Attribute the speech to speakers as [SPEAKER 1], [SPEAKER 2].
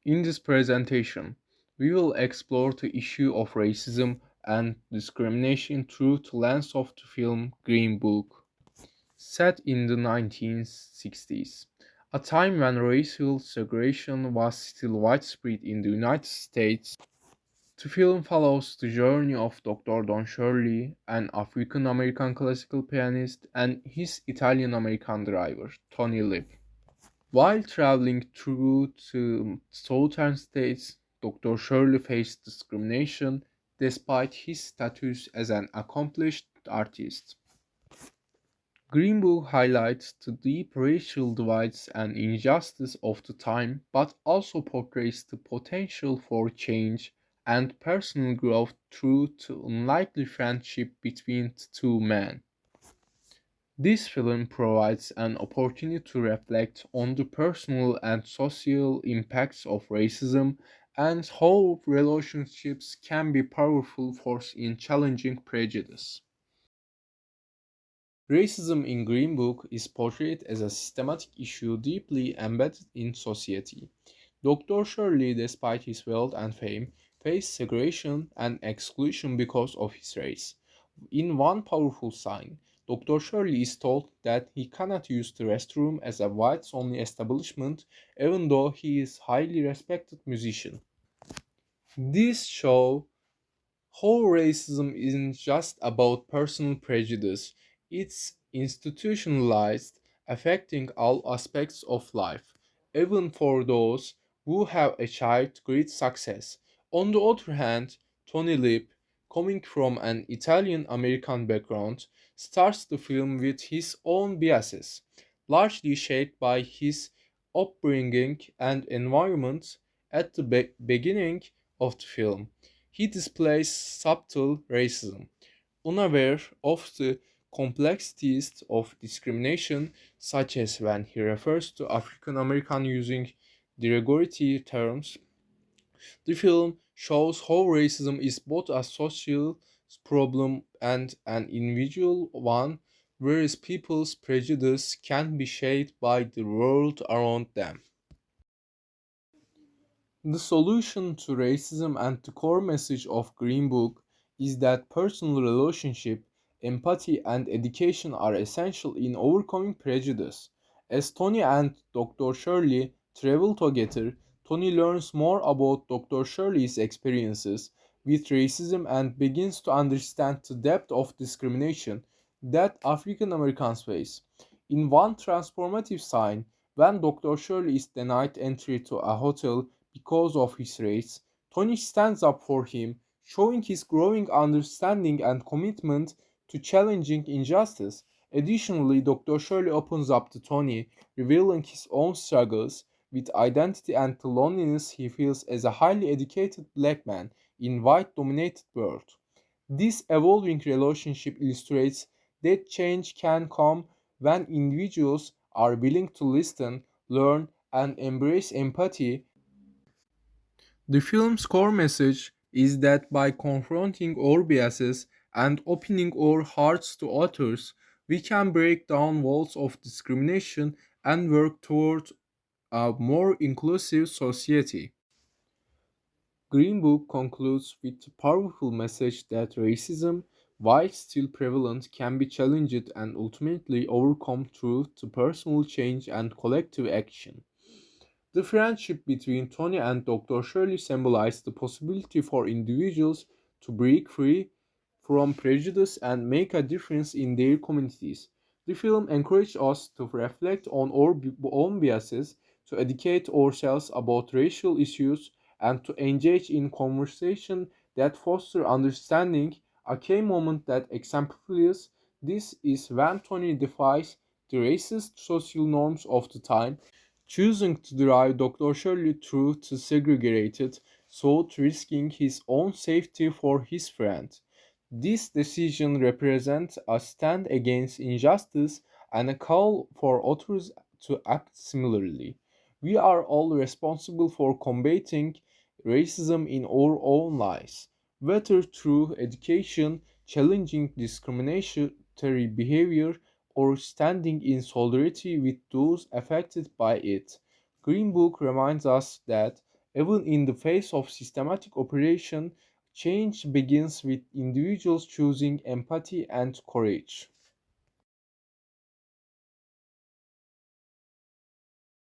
[SPEAKER 1] In this presentation, we will explore the issue of racism and discrimination through the lens of the film Green Book. Set in the 1960s, a time when racial segregation was still widespread in the United States, the film follows the journey of Dr. Don Shirley, an African American classical pianist, and his Italian American driver, Tony Lip. While traveling through the southern states, Dr. Shirley faced discrimination despite his status as an accomplished artist. Green Book highlights the deep racial divides and injustice of the time, but also portrays the potential for change and personal growth through the unlikely friendship between the two men. This film provides an opportunity to reflect on the personal and social impacts of racism and how relationships can be powerful force in challenging prejudice. Racism in Green Book is portrayed as a systematic issue deeply embedded in society. Dr. Shirley, despite his wealth and fame, faced segregation and exclusion because of his race. In one powerful sign, Dr. Shirley is told that he cannot use the restroom as a whites only establishment even though he is a highly respected musician. This shows how racism isn't just about personal prejudice, it's institutionalized, affecting all aspects of life, even for those who have achieved great success. On the other hand, Tony Lip, coming from an Italian American background, starts the film with his own biases, largely shaped by his upbringing and environment at the beginning of the film. He displays subtle racism, unaware of the complexities of discrimination, such as when he refers to African American using derogatory terms. The film shows how racism is both a social problem and an individual one, whereas people's prejudice can be shaped by the world around them. The solution to racism and the core message of Green Book is that personal relationship, empathy, and education are essential in overcoming prejudice. As Tony and Dr. Shirley travel together, Tony learns more about Dr. Shirley's experiences with racism and begins to understand the depth of discrimination that African Americans face. In one transformative sign, when Dr. Shirley is denied entry to a hotel because of his race, Tony stands up for him, showing his growing understanding and commitment to challenging injustice. Additionally, Dr. Shirley opens up to Tony, revealing his own struggles with identity and the loneliness he feels as a highly educated black man in white dominated world. This evolving relationship illustrates that change can come when individuals are willing to listen, learn, and embrace empathy. The film's core message is that by confronting our biases and opening our hearts to others, we can break down walls of discrimination and work toward a more inclusive society. Green Book concludes with the powerful message that racism, while still prevalent, can be challenged and ultimately overcome through the personal change and collective action. The friendship between Tony and Dr. Shirley symbolized the possibility for individuals to break free from prejudice and make a difference in their communities. The film encouraged us to reflect on our own biases, to educate ourselves about racial issues, and to engage in conversation that foster understanding. A key moment that exemplifies this is when Tony defies the racist social norms of the time, choosing to drive Dr. Shirley through the segregated south, risking his own safety for his friend. This decision represents a stand against injustice and a call for others to act similarly. We are all responsible for combating racism in our own lives, whether through education, challenging discriminatory behavior, or standing in solidarity with those affected by it. Green Book reminds us that Even in the face of systematic operation, change begins with individuals choosing empathy and courage.